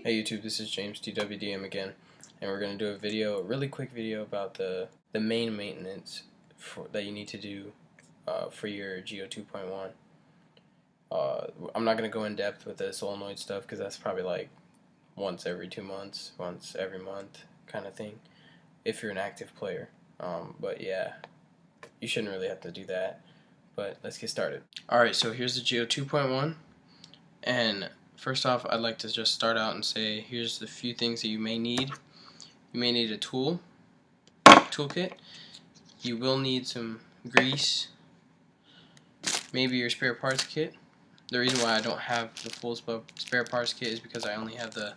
Hey YouTube, this is James TWDM again, and we're going to do a really quick video about the main maintenance that you need to do for your Geo 2.1. I'm not going to go in depth with the solenoid stuff because that's probably like once every 2 months, once every month kind of thing if you're an active player. But yeah, you shouldn't really have to do that, but let's get started. Alright, so here's the Geo 2.1, and first off, I'd like to just start out and say here's the few things that you may need. You may need a toolkit. You will need some grease, maybe your spare parts kit. The reason why I don't have the full spare parts kit is because I only have the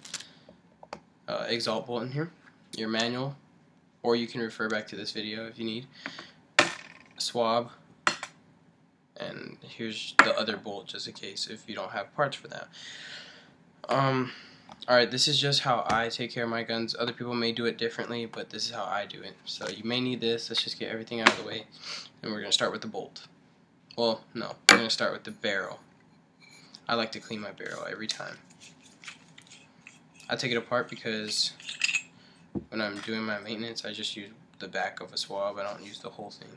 exalt bolt in here. Your manual, or you can refer back to this video if you need. A swab, and here's the other bolt just in case if you don't have parts for that. Alright, this is just how I take care of my guns. Other people may do it differently, but this is how I do it. So you may need this. Let's just get everything out of the way. And we're going to start with the bolt. Well, no, we're going to start with the barrel. I like to clean my barrel every time. I take it apart because when I'm doing my maintenance, I just use the back of a swab. I don't use the whole thing.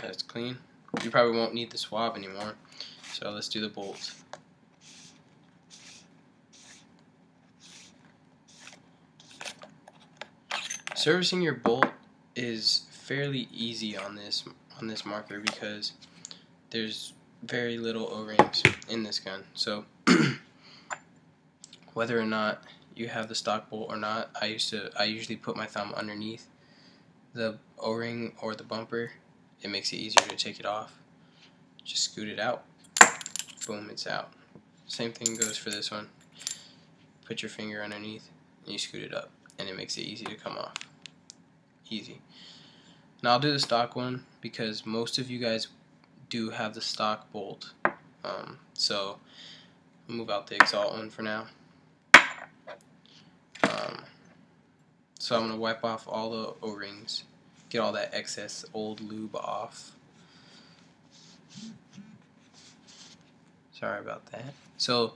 That's clean. You probably won't need the swab anymore. So let's do the bolt. Servicing your bolt is fairly easy on this marker because there's very little O-rings in this gun. So whether or not you have the stock bolt or not, I usually put my thumb underneath the O-ring or the bumper. It makes it easier to take it off. Just scoot it out. Boom, it's out. Same thing goes for this one. Put your finger underneath and you scoot it up, and it makes it easy to come off. Easy. Now I'll do the stock one because most of you guys do have the stock bolt. So I'll move out the exalt one for now. So I'm going to wipe off all the O-rings, get all that excess old lube off. Sorry about that. So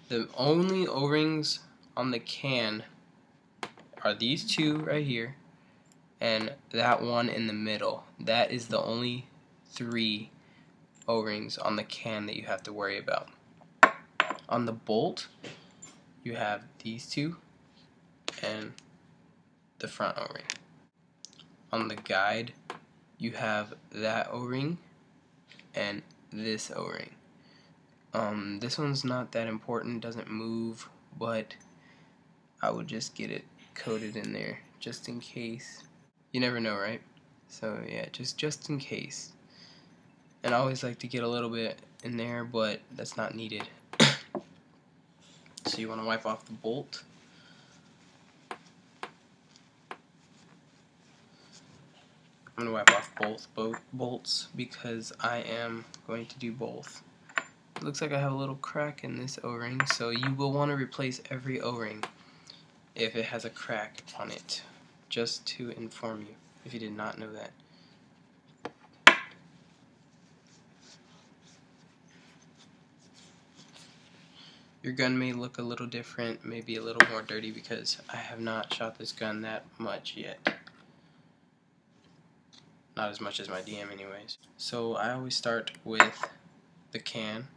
the only O-rings on the can are these two right here and that one in the middle. That is the only 3 O-rings on the can that you have to worry about. On the bolt, you have these 2 and the front O-ring. On the guide, you have that O-ring and this O-ring. This one's not that important, doesn't move, but I would just get it coated in there just in case. You never know, right? So yeah, just in case. And I always like to get a little bit in there, but that's not needed. So you want to wipe off the bolt. I'm going to wipe off both bolts because I am going to do both. It looks like I have a little crack in this O-ring, so you will want to replace every O-ring if it has a crack on it, just to inform you if you did not know that. Your gun may look a little different, maybe a little more dirty because I have not shot this gun that much yet. Not as much as my DM anyways. So I always start with the can.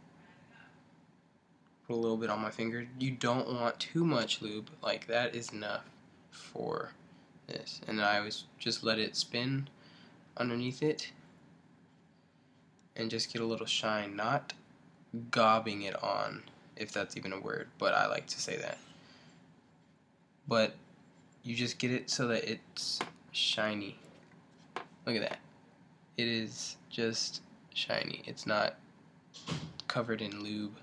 Put a little bit on my finger. You don't want too much lube, like that is enough for this. And I always just let it spin underneath it and just get a little shine, not gobbing it on, if that's even a word, but I like to say that. But you just get it so that it's shiny. Look at that. It is just shiny. It's not covered in lube.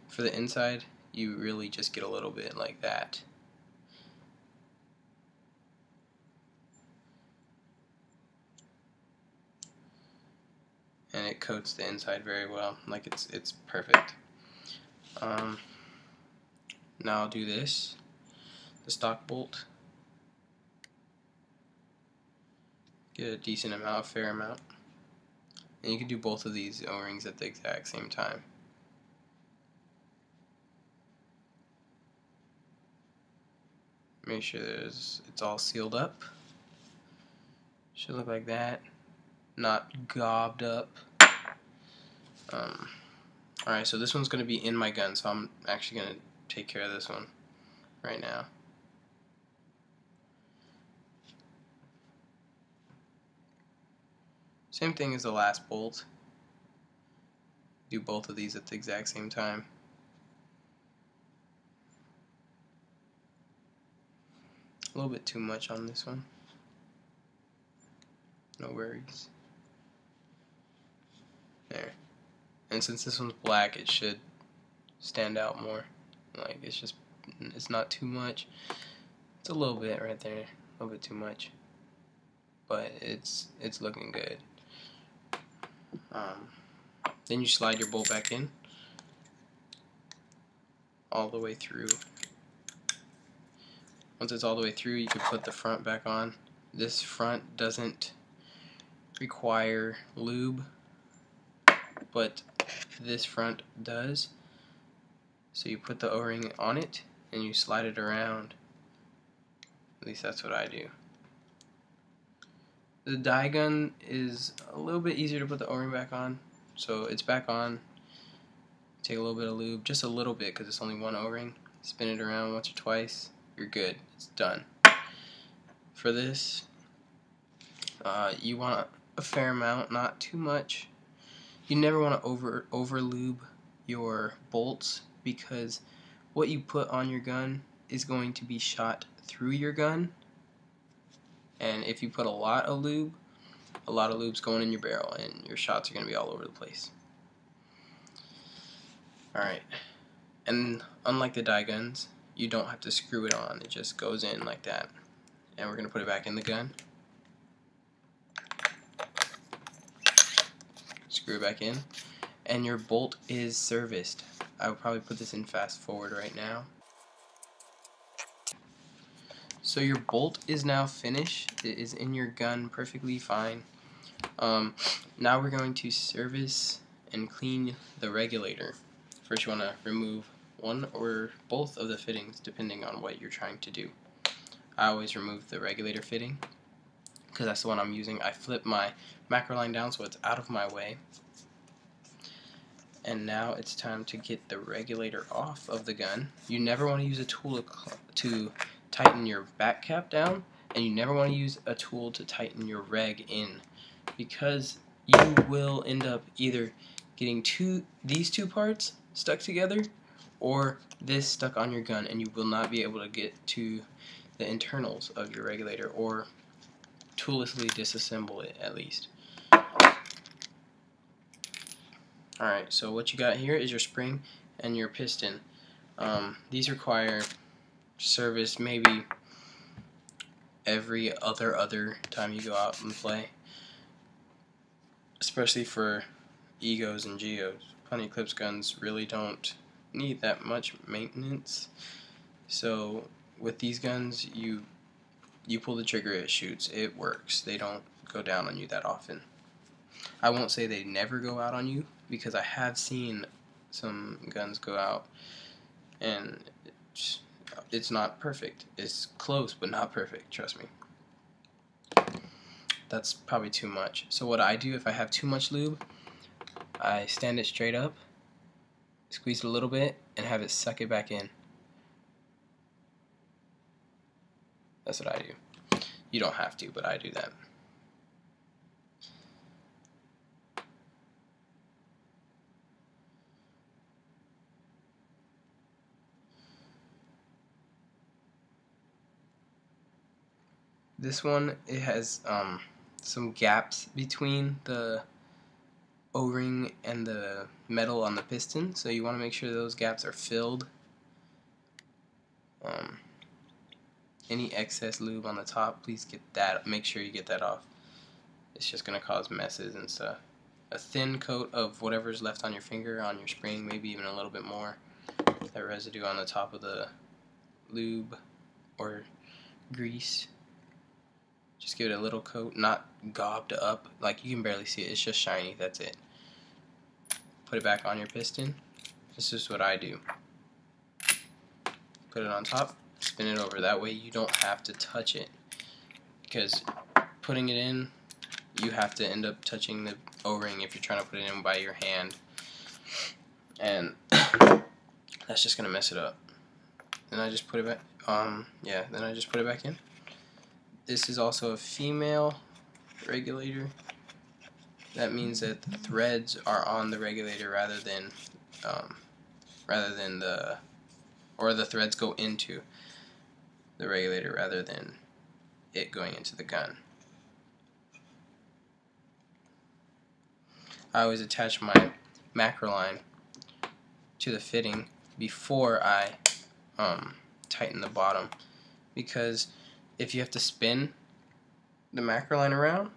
For the inside, you really just get a little bit like that. And it coats the inside very well. Like it's perfect. Now I'll do this. The stock bolt. get a decent amount, a fair amount. And you can do both of these O-rings at the exact same time. Make sure it's all sealed up. Should look like that, not gobbed up. Alright, so this one's going to be in my gun, so I'm actually going to take care of this one right now. Same thing as the last bolt. Do both of these at the exact same time. A little bit too much on this one. No worries. There. And since this one's black, it should stand out more. Like, it's not too much. It's a little bit right there, a little bit too much. But it's looking good. Then you slide your bolt back in all the way through. Once it's all the way through, you can put the front back on. This front doesn't require lube, but this front does. So you put the O-ring on it and you slide it around. At least that's what I do. The dye gun is a little bit easier to put the O-ring back on. So it's back on. Take a little bit of lube, just a little bit because it's only one O-ring. Spin it around once or twice. You're good. It's done. For this, you want a fair amount, not too much. You never want to over lube your bolts, because what you put on your gun is going to be shot through your gun. And if you put a lot of lube's going in your barrel, and your shots are going to be all over the place. Alright, and unlike the dye guns, you don't have to screw it on. It just goes in like that. And we're going to put it back in the gun. Screw it back in. And your bolt is serviced. I would probably put this in fast forward right now. So your bolt is now finished. It is in your gun perfectly fine. Now we're going to service and clean the regulator. First you want to remove one or both of the fittings depending on what you're trying to do. I always remove the regulator fitting because that's the one I'm using. I flip my macro line down so it's out of my way. And now it's time to get the regulator off of the gun. You never want to use a tool to tighten your back cap down, and you never want to use a tool to tighten your reg in, because you will end up either getting these two parts stuck together or this stuck on your gun, and you will not be able to get to the internals of your regulator or toollessly disassemble it at least. Alright, so what you got here is your spring and your piston. These require service maybe every other time you go out and play, especially for Egos and Geos. Honey Eclipse guns really don't need that much maintenance. So with these guns, you pull the trigger, it shoots, it works. They don't go down on you that often. I won't say they never go out on you, because I have seen some guns go out and it's not perfect. It's close but not perfect, trust me. That's probably too much. So what I do if I have too much lube, I stand it straight up, squeeze it a little bit, and have it suck it back in. That's what I do. You don't have to, but I do that. This one, it has some gaps between the O-ring and the metal on the piston, so you want to make sure those gaps are filled. Any excess lube on the top, please make sure you get that off. It's just going to cause messes and stuff. A thin coat of whatever's left on your finger, on your spring, maybe even a little bit more. That residue on the top of the lube or grease. Just give it a little coat, not gobbed up. Like, you can barely see it. It's just shiny. That's it. Put it back on your piston. This is what I do. Put it on top, spin it over. That way you don't have to touch it. Because putting it in, you have to end up touching the O-ring if you're trying to put it in by your hand. And that's just going to mess it up. Then I just put it back. Then I just put it back in. This is also a female regulator. That means that the threads are on the regulator rather than the threads go into the regulator rather than it going into the gun. I always attach my macro line to the fitting before I tighten the bottom, because if you have to spin the macro line around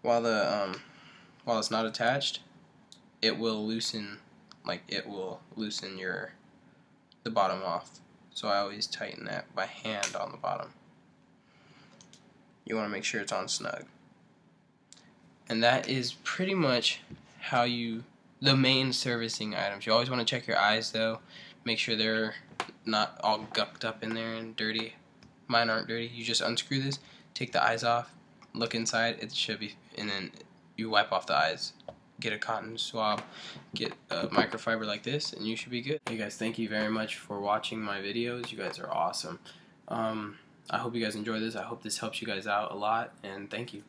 while it's not attached, it will loosen the bottom off. So I always tighten that by hand on the bottom. You want to make sure it's on snug. And that is pretty much how the main servicing items. You always want to check your eyes though. Make sure they're not all gucked up in there and dirty. Mine aren't dirty. You just unscrew this, take the eyes off, look inside, it should be, and then you wipe off the eyes. Get a cotton swab, get a microfiber like this, and you should be good. Hey guys, thank you very much for watching my videos. You guys are awesome. I hope you guys enjoy this. I hope this helps you guys out a lot, and thank you.